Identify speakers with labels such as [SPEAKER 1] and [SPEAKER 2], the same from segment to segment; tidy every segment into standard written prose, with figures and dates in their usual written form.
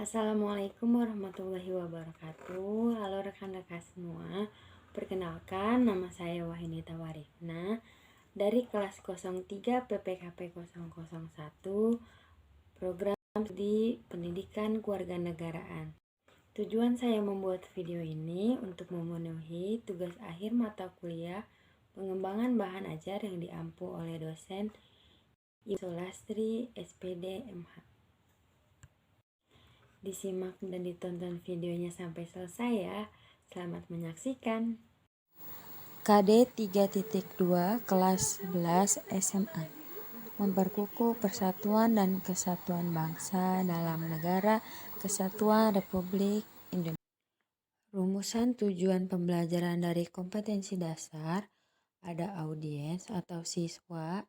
[SPEAKER 1] Assalamualaikum warahmatullahi wabarakatuh. Halo rekan-rekan semua. Perkenalkan, nama saya Wahinita Warifna dari kelas 03 PPKP 001 Program Studi Pendidikan Kewarganegaraan. Tujuan saya membuat video ini untuk memenuhi tugas akhir mata kuliah pengembangan bahan ajar yang diampu oleh dosen Ibu Sulastri SPD MH. Disimak dan ditonton videonya sampai selesai ya. Selamat menyaksikan. KD 3.2 kelas 11 SMA. Memperkukuh persatuan dan kesatuan bangsa dalam negara kesatuan Republik Indonesia. Rumusan tujuan pembelajaran dari kompetensi dasar ada audiens atau siswa.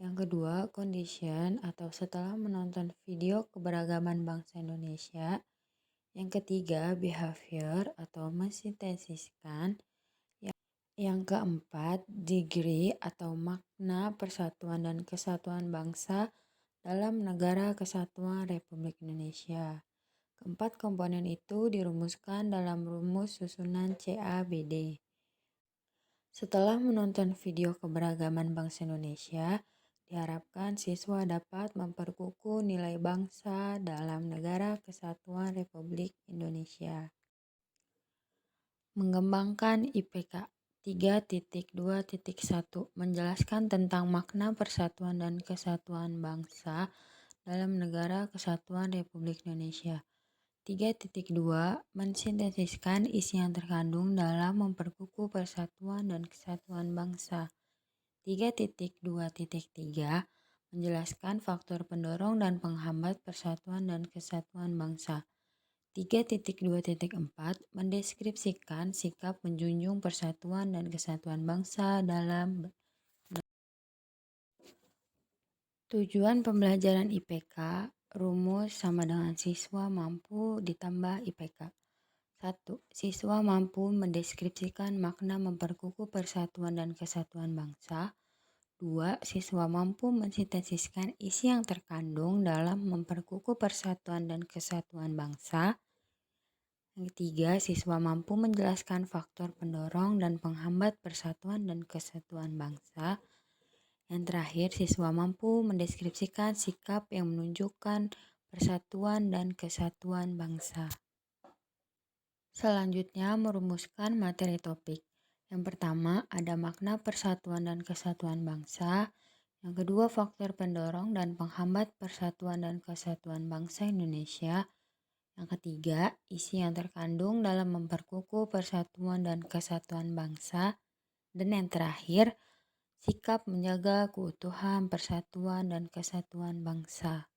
[SPEAKER 1] Yang kedua, condition atau setelah menonton video keberagaman bangsa Indonesia. Yang ketiga, behavior atau mensintesiskan. Yang keempat, degree atau makna persatuan dan kesatuan bangsa dalam negara kesatuan Republik Indonesia. Keempat komponen itu dirumuskan dalam rumus susunan CABD. Setelah menonton video keberagaman bangsa Indonesia, diharapkan siswa dapat memperkukuh nilai bangsa dalam negara kesatuan Republik Indonesia. Mengembangkan IPK 3.2.1 menjelaskan tentang makna persatuan dan kesatuan bangsa dalam negara kesatuan Republik Indonesia. 3.2 mensintesiskan isi yang terkandung dalam memperkukuh persatuan dan kesatuan bangsa. 3.2.3 menjelaskan faktor pendorong dan penghambat persatuan dan kesatuan bangsa. 3.2.4 mendeskripsikan sikap menjunjung persatuan dan kesatuan bangsa dalam tujuan pembelajaran IPK. Rumus sama dengan siswa mampu ditambah IPK. 1. Siswa mampu mendeskripsikan makna memperkukuh persatuan dan kesatuan bangsa. 2. Siswa mampu mensintesiskan isi yang terkandung dalam memperkukuh persatuan dan kesatuan bangsa. Yang ketiga, siswa mampu menjelaskan faktor pendorong dan penghambat persatuan dan kesatuan bangsa. Yang terakhir, siswa mampu mendeskripsikan sikap yang menunjukkan persatuan dan kesatuan bangsa. Selanjutnya, merumuskan materi topik. Yang pertama, ada makna persatuan dan kesatuan bangsa. Yang kedua, faktor pendorong dan penghambat persatuan dan kesatuan bangsa Indonesia. Yang ketiga, isi yang terkandung dalam memperkukuh persatuan dan kesatuan bangsa. Dan yang terakhir, sikap menjaga keutuhan persatuan dan kesatuan bangsa.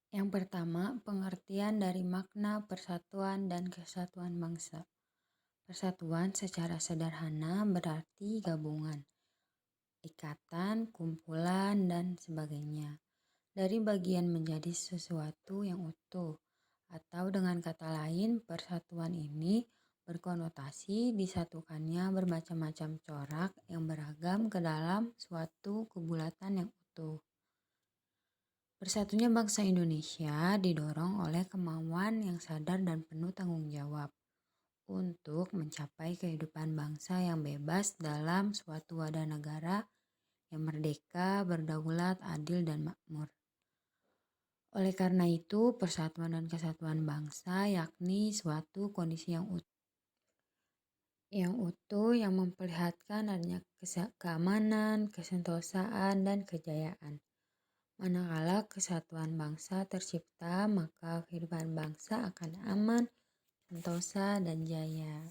[SPEAKER 1] Yang pertama, pengertian dari makna persatuan dan kesatuan bangsa. Persatuan secara sederhana berarti gabungan, ikatan, kumpulan, dan sebagainya. Dari bagian menjadi sesuatu yang utuh. Atau dengan kata lain, persatuan ini berkonotasi disatukannya bermacam-macam corak yang beragam ke dalam suatu kebulatan yang utuh. Bersatunya bangsa Indonesia didorong oleh kemauan yang sadar dan penuh tanggung jawab untuk mencapai kehidupan bangsa yang bebas dalam suatu wadah negara yang merdeka, berdaulat, adil, dan makmur. Oleh karena itu, persatuan dan kesatuan bangsa yakni suatu kondisi yang utuh yang memperlihatkan adanya keamanan, kesentosaan, dan kejayaan. Manakala kesatuan bangsa tercipta, maka kehidupan bangsa akan aman, sentosa, dan jaya.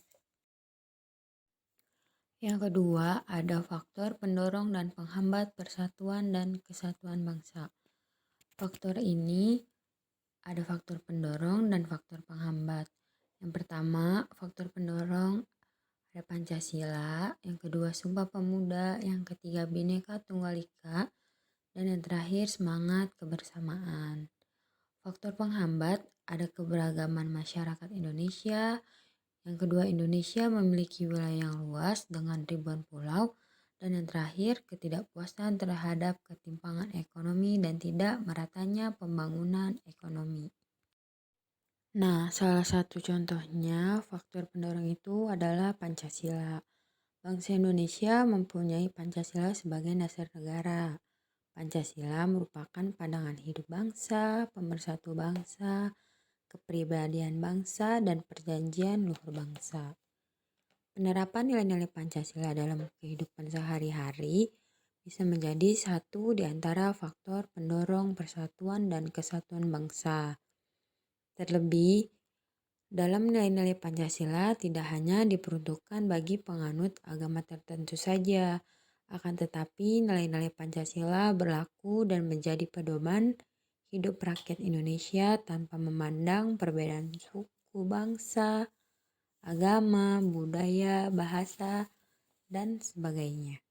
[SPEAKER 1] Yang kedua, ada faktor pendorong dan penghambat persatuan dan kesatuan bangsa. Faktor ini ada faktor pendorong dan faktor penghambat. Yang pertama, faktor pendorong ada Pancasila, yang kedua Sumpah Pemuda, yang ketiga Bhinneka Tunggal Ika, dan yang terakhir semangat kebersamaan. Faktor penghambat ada keberagaman masyarakat Indonesia. Yang kedua, Indonesia memiliki wilayah yang luas dengan ribuan pulau Dan yang terakhir, ketidakpuasan terhadap ketimpangan ekonomi dan tidak meratanya pembangunan ekonomi. Nah, salah satu contohnya faktor pendorong itu adalah Pancasila. Bangsa Indonesia mempunyai Pancasila sebagai dasar negara. Pancasila merupakan pandangan hidup bangsa, pemersatu bangsa, kepribadian bangsa, dan perjanjian luhur bangsa. Penerapan nilai-nilai Pancasila dalam kehidupan sehari-hari bisa menjadi satu di antara faktor pendorong persatuan dan kesatuan bangsa. Terlebih, dalam nilai-nilai Pancasila tidak hanya diperuntukkan bagi penganut agama tertentu saja, akan tetapi nilai-nilai Pancasila berlaku dan menjadi pedoman hidup rakyat Indonesia tanpa memandang perbedaan suku bangsa, agama, budaya, bahasa, dan sebagainya.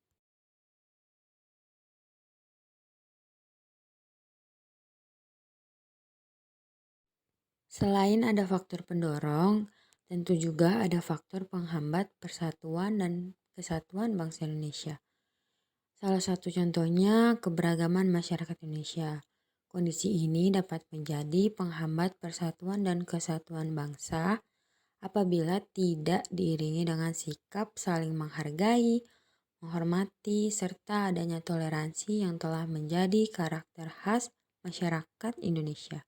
[SPEAKER 1] Selain ada faktor pendorong, tentu juga ada faktor penghambat persatuan dan kesatuan bangsa Indonesia. Salah satu contohnya keberagaman masyarakat Indonesia. Kondisi ini dapat menjadi penghambat persatuan dan kesatuan bangsa apabila tidak diiringi dengan sikap saling menghargai, menghormati, serta adanya toleransi yang telah menjadi karakter khas masyarakat Indonesia.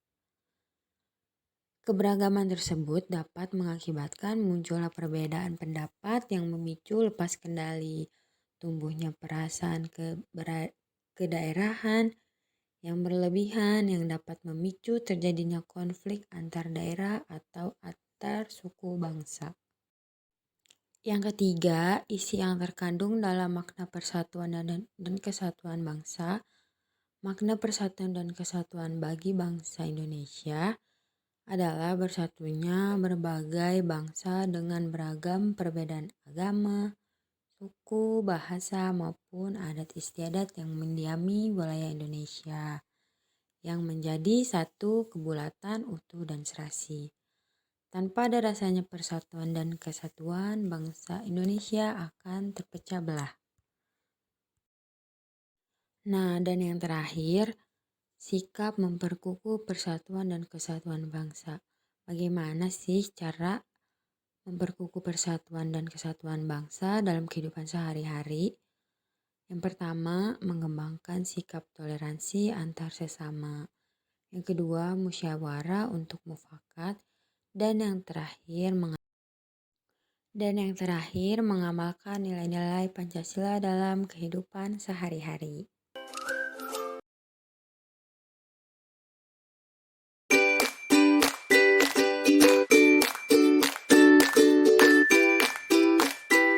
[SPEAKER 1] Keberagaman tersebut dapat mengakibatkan munculnya perbedaan pendapat yang memicu lepas kendali, tumbuhnya perasaan kedaerahan yang berlebihan yang dapat memicu terjadinya konflik antar daerah atau antar suku bangsa. Yang ketiga, isi yang terkandung dalam makna persatuan dan kesatuan bangsa. Makna persatuan dan kesatuan bagi bangsa Indonesia adalah bersatunya berbagai bangsa dengan beragam perbedaan agama, suku, bahasa, maupun adat istiadat yang mendiami wilayah Indonesia, yang menjadi satu kebulatan utuh dan serasi. Tanpa ada rasanya persatuan dan kesatuan, bangsa Indonesia akan terpecah belah. Nah, dan yang terakhir, sikap memperkukuh persatuan dan kesatuan bangsa. Bagaimana sih cara memperkukuh persatuan dan kesatuan bangsa dalam kehidupan sehari-hari? Yang pertama, mengembangkan sikap toleransi antar sesama. Yang kedua, musyawarah untuk mufakat. Dan yang terakhir mengamalkan nilai-nilai Pancasila dalam kehidupan sehari-hari.